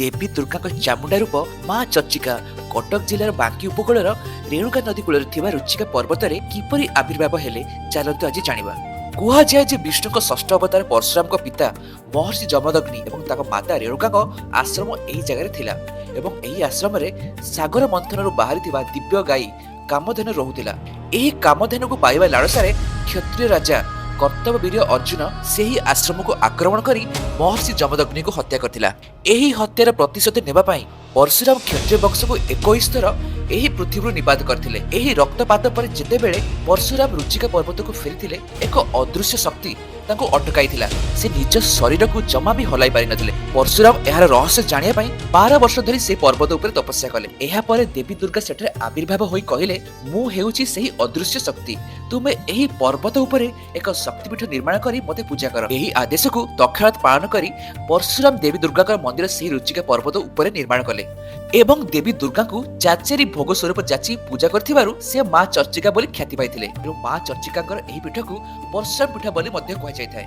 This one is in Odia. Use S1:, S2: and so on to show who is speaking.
S1: देवी दुर्गा चामुंडा रूप माँ चर्चिका कटक जिलार बांकी उपकूलर रेणुका नदी कूल रुचिका पर्वत में किपरि आविर्भाव हेले चलतु आज जानिबा। कुहाଯାଏ ଯେ ବିଷ୍ଣୁଙ୍କ ଷଷ୍ଠ ଅବତାର ପରଶୁରାମଙ୍କ ପିତା ମହର୍ଷି ଯମଦଗ୍ନି ଏବଂ ତାଙ୍କ ମାତା ରେଣୁକାଙ୍କ ଆଶ୍ରମ ଏହି ଜାଗାରେ ଥିଲା ଏବଂ ଏହି ଆଶ୍ରମରେ ସାଗର ମନ୍ଥନରୁ ବାହାରିଥିବା ଦିବ୍ୟ ଗାଈ କାମଧେନୁ ରହୁଥିଲା। ଏହି କାମଧେନୁକୁ ପାଇବା ଲାଳସାରେ କ୍ଷତ୍ରିୟ ରାଜା କର୍ତ୍ତବବୀର ଅର୍ଜୁନ ସେହି ଆଶ୍ରମକୁ ଆକ୍ରମଣ କରି ମହର୍ଷି ଯମଦଗ୍ନିକୁ ହତ୍ୟା କରିଥିଲା। ଏହି ହତ୍ୟାର ପ୍ରତିଶୋଧ ନେବା ପାଇଁ ପରଶୁରାମ କ୍ଷତ୍ରିୟ ବଂଶକୁ 21 ଥର ଏହି ପୃଥିବୀରୁ ନିବାଦ କରିଥିଲେ। ଏହି ରକ୍ତପାତ ପରେ ଯେତେବେଳେ ପରଶୁରାମ ରୁଚିକା ପର୍ବତକୁ ଫେରିଥିଲେ ଏକ ଅଦୃଶ୍ୟ ଶକ୍ତି ତାଙ୍କୁ ଅଟକାଇଥିଲା। ସେ ନିଜ ଶରୀରକୁ ଜମା ବି ହଲାଇ ପାରିନଥିଲେ। ପରଶୁରାମ ଏହାର ରହସ୍ୟ ଜାଣିବା ପାଇଁ 12 ବର୍ଷ ଧରି ସେ ପର୍ବତ ଉପରେ ତପସ୍ୟା କଲେ। ଏହାପରେ ଦେବୀ ଦୁର୍ଗା ସେଠାରେ ଆବିର୍ଭାବ ହୋଇ କହିଲେ, ମୁଁ ହେଉଛି ସେହି ଅଦୃଶ୍ୟ ଶକ୍ତି। ତୁମେ ଏହି ପର୍ବତ ଉପରେ ଏକ ଶକ୍ତିପୀଠ ନିର୍ମାଣ କରି ମୋତେ ପୂଜା କର। ଏହି ଆଦେଶକୁ ତକ୍ଷଣାତ୍ ପାଳନ କରି ପରଶୁରାମ ଦେବୀ ଦୁର୍ଗାଙ୍କ ମନ୍ଦିର ସେହି ରୁଚିକା ପର୍ବତ ଉପରେ ନିର୍ମାଣ କଲେ ଏବଂ ଦେବୀ ଦୁର୍ଗାଙ୍କୁ ଯାଚେରି ଭୋଗ ସ୍ୱରୂପ ଯାଚି ପୂଜା କରିଥିବାରୁ ସେ ମା ଚର୍ଚିକା ବୋଲି ଖ୍ୟାତି ପାଇଥିଲେ। ଏବଂ ମା ଚର୍ଚିକାଙ୍କର ଏହି ପୀଠକୁ ପରଶୁରାମ ପୀଠ ବୋଲି ମଧ୍ୟ କୁହାଯାଇଥାଏ।